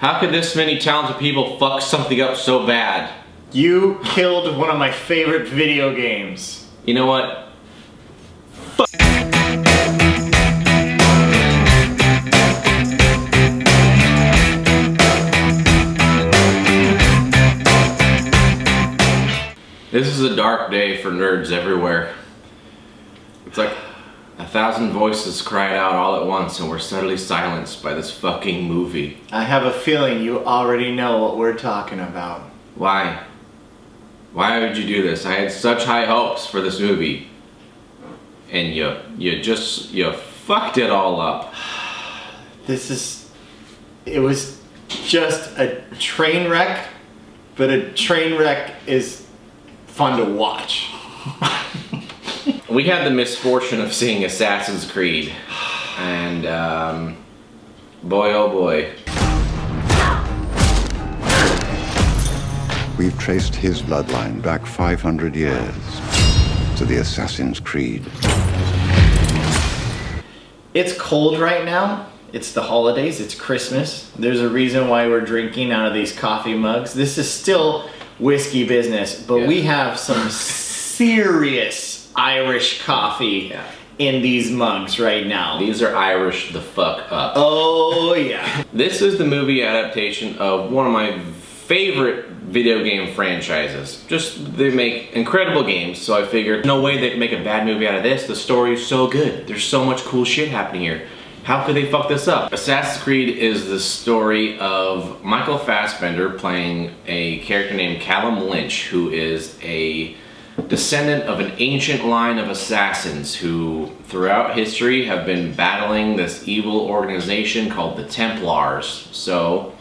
How could this many talented people fuck something up so bad? You killed one of my favorite video games. You know what? This is a dark day for nerds everywhere. It's like 1,000 voices cried out all at once and were suddenly silenced by this fucking movie. I have a feeling you already know what we're talking about. Why? Why would you do this? I had such high hopes for this movie. And you fucked it all up. It was just a train wreck, but a train wreck is fun to watch. We had the misfortune of seeing Assassin's Creed, and boy oh boy. We've traced his bloodline back 500 years to the Assassin's Creed. It's cold right now. It's the holidays, it's Christmas. There's a reason why we're drinking out of these coffee mugs. This is still whiskey business, but Yeah. we have some serious Irish coffee in these mugs right now. These are Irish the fuck up. Oh yeah. This is the movie adaptation of one of my favorite video game franchises. They make incredible games, so I figured no way they'd make a bad movie out of this. The story is so good. There's so much cool shit happening here. How could they fuck this up? Assassin's Creed is the story of Michael Fassbender playing a character named Callum Lynch, who is a descendant of an ancient line of assassins who throughout history have been battling this evil organization called the Templars. So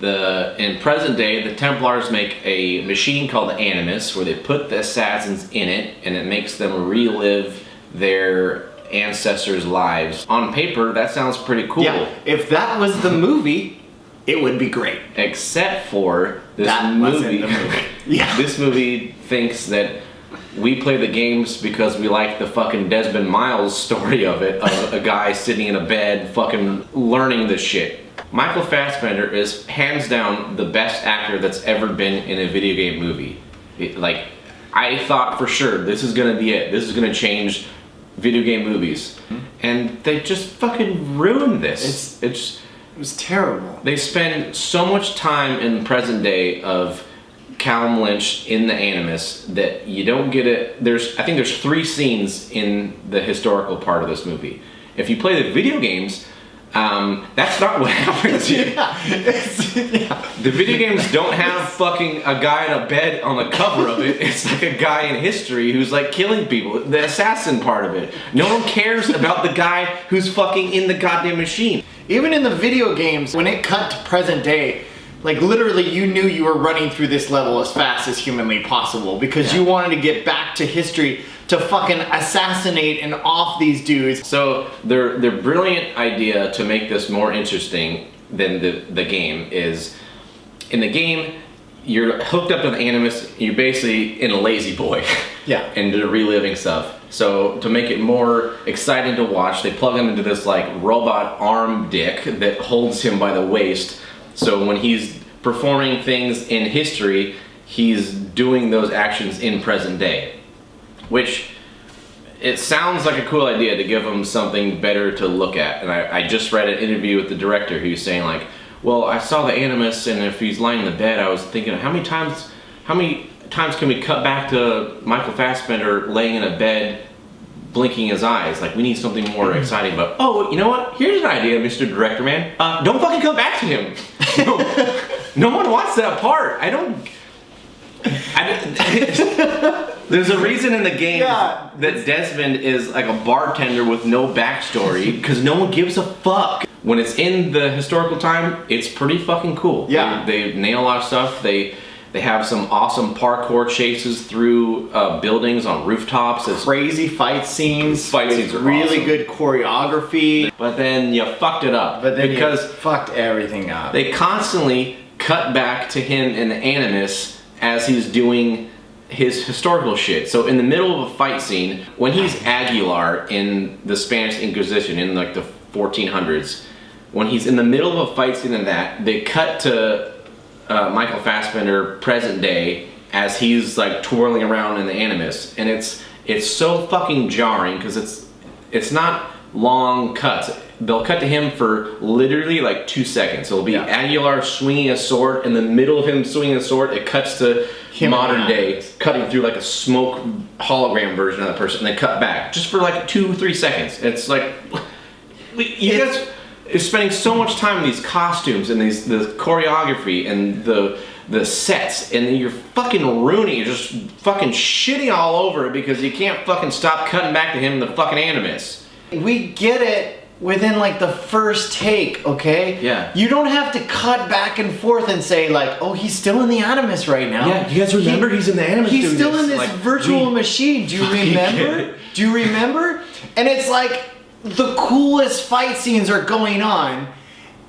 in present day, the Templars make a machine called the Animus where they put the assassins in it and it makes them relive their ancestors' lives. On paper, that sounds pretty cool. Yeah, if that was the movie, it would be great. Except for this That wasn't the movie. Yeah. This movie thinks that we play the games because we like the fucking Desmond Miles story of it, of a guy sitting in a bed fucking learning this shit. Michael Fassbender is hands down the best actor that's ever been in a video game movie. I thought for sure this is gonna be it. This is gonna change video game movies. And they just fucking ruined this. It was terrible. They spend so much time in the present day of Callum Lynch in the Animus that you don't get it. I think there's 3 scenes in the historical part of this movie. If you play the video games, that's not what happens here. The video games don't have fucking a guy in a bed on the cover of it. It's like a guy in history who's like killing people. The assassin part of it. No one cares about the guy who's fucking in the goddamn machine. Even in the video games, when it cut to present day, like literally you knew you were running through this level as fast as humanly possible because you wanted to get back to history to fucking assassinate and off these dudes. So their brilliant idea to make this more interesting than the game is, in the game, you're hooked up to the Animus, you're basically in a lazy boy. Yeah. And they're reliving stuff. So to make it more exciting to watch, they plug him into this like robot arm dick that holds him by the waist. So when he's performing things in history, he's doing those actions in present day. Which, it sounds like a cool idea to give him something better to look at. And I just read an interview with the director who's saying like, well, I saw the Animus and if he's lying in the bed, I was thinking how many times can we cut back to Michael Fassbender laying in a bed blinking his eyes? Like, we need something more exciting. But oh, you know what? Here's an idea, Mr. Director Man. Don't fucking come back to him. No one wants that part. There's a reason in the game that Desmond is like a bartender with no backstory because no one gives a fuck. When it's in the historical time, it's pretty fucking cool. Yeah. They nail a lot of stuff. They have some awesome parkour chases through buildings on rooftops. It's Crazy fight scenes. Fight scenes are really awesome. good choreography. But then you fucked it up. Because you fucked everything up. they constantly cut back to him in the Animus as he's doing his historical shit. So in the middle of a fight scene, when he's Aguilar in the Spanish Inquisition in like the 1400s, when he's in the middle of a fight scene in that, they cut to Michael Fassbender present day as he's like twirling around in the Animus, and it's so fucking jarring because it's not long cuts. They'll cut to him for literally like 2 seconds. It'll be Aguilar swinging a sword. In the middle of him swinging a sword, it cuts to modern day, cutting through like a smoke hologram version of that person, and they cut back just for like 2-3 seconds. It's like you guys are spending so much time in these costumes and the choreography and the sets, and then you're fucking ruining it, just fucking shitting all over it because you can't fucking stop cutting back to him in the fucking Animus. We get it within like the first take, okay? Yeah. You don't have to cut back and forth and say like, oh, he's still in the Animus right now. Yeah, you guys remember he's in the Animus He's doing still this. in this Like, virtual machine. Do you remember? Do you remember? And it's like the coolest fight scenes are going on,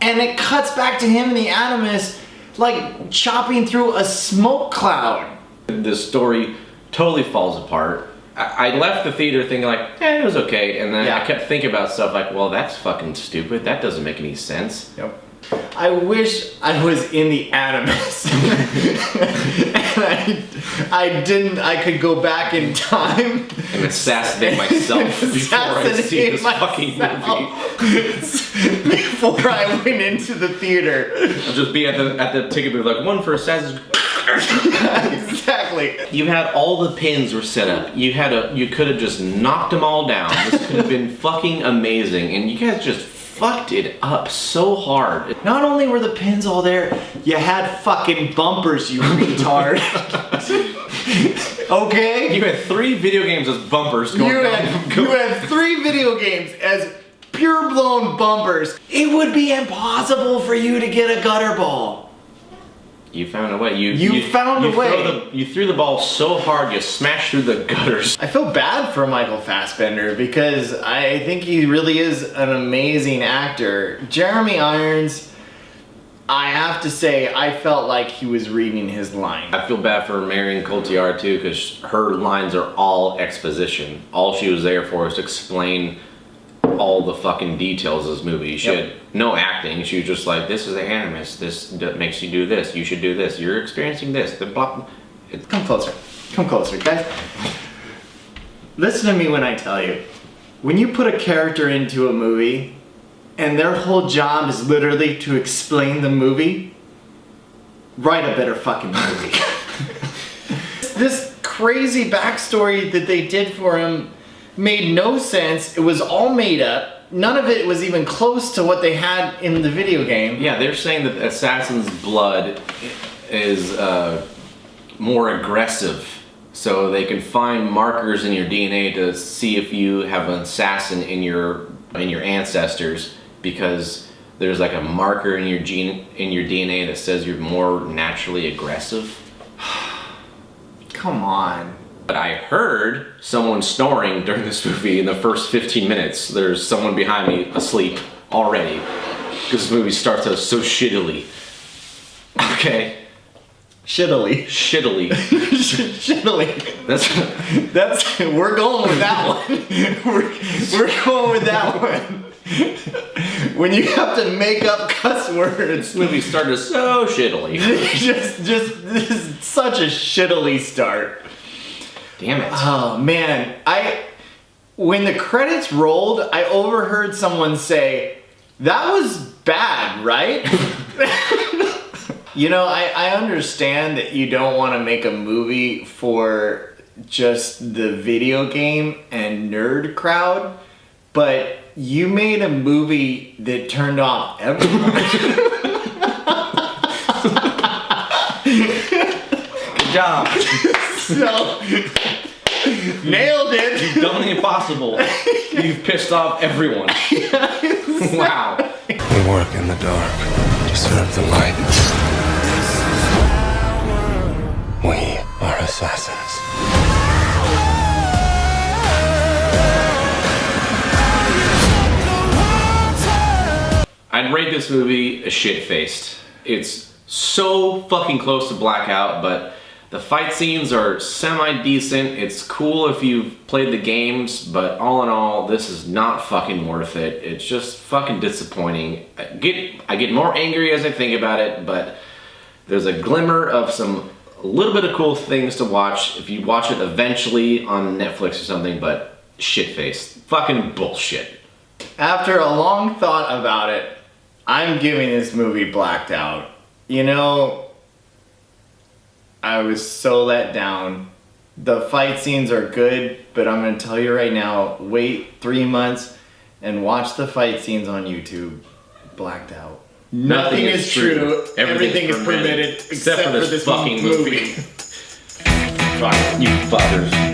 and it cuts back to him in the Animus like chopping through a smoke cloud. The story totally falls apart. I left the theater thinking like, it was okay, and then I kept thinking about stuff like, well, that's fucking stupid. That doesn't make any sense. Yep. I wish I was in the Animus. And I could go back in time And assassinate myself before I see this fucking movie. Before I went into the theater. I'll just be at the ticket booth like, one for Assassin's. Exactly. You had all the pins were set up. You could have just knocked them all down. This could have been fucking amazing, and you guys just fucked it up so hard. Not only were the pins all there, you had fucking bumpers, you retard. Okay? You had 3 video games as bumpers going You had 3 video games as pure blown bumpers. It would be impossible for you to get a gutter ball. You found a way. You found a way. You threw the ball so hard you smashed through the gutters. I feel bad for Michael Fassbender because I think he really is an amazing actor. Jeremy Irons, I have to say, I felt like he was reading his line. I feel bad for Marion Cotillard too, because her lines are all exposition. All she was there for is to explain all the fucking details of this movie. She had no acting. She was just like, this is the Animus. This makes you do this. You should do this. You're experiencing this. The blah. Come closer. Come closer, guys. Listen to me when I tell you. When you put a character into a movie and their whole job is literally to explain the movie, write a better fucking movie. This crazy backstory that they did for him made no sense. It was all made up. None of it was even close to what they had in the video game. Yeah, they're saying that Assassin's Blood is more aggressive, so they can find markers in your DNA to see if you have an assassin in your ancestors, because there's like a marker in your DNA that says you're more naturally aggressive. Come on. But I heard someone snoring during this movie in the first 15 minutes. There's someone behind me asleep already, because this movie starts out so shittily. Okay. Shittily. Shittily. Shittily. That's we're going with that one. We're going with that one. When you have to make up cuss words. This movie started so shittily. just this is such a shittily start. Damn it. Oh man, when the credits rolled, I overheard someone say, "That was bad, right?" You know, I understand that you don't want to make a movie for just the video game and nerd crowd, but you made a movie that turned off everyone. Good job. So, nailed it. You've done the impossible. You've pissed off everyone. Wow. We work in the dark to serve the light. We are assassins. I'd rate this movie a shit-faced. It's so fucking close to Blackout, but The fight scenes are semi-decent. It's cool if you've played the games, but all in all, this is not fucking worth it. It's just fucking disappointing. I get more angry as I think about it, but there's a glimmer of a little bit of cool things to watch if you watch it eventually on Netflix or something, but shit-faced. Fucking bullshit. After a long thought about it, I'm giving this movie Blacked Out. You know, I was so let down. The fight scenes are good, but I'm gonna tell you right now, wait 3 months and watch the fight scenes on YouTube. Blacked Out. Nothing is true. Everything is permitted except for this fucking movie. Fuck you fuckers.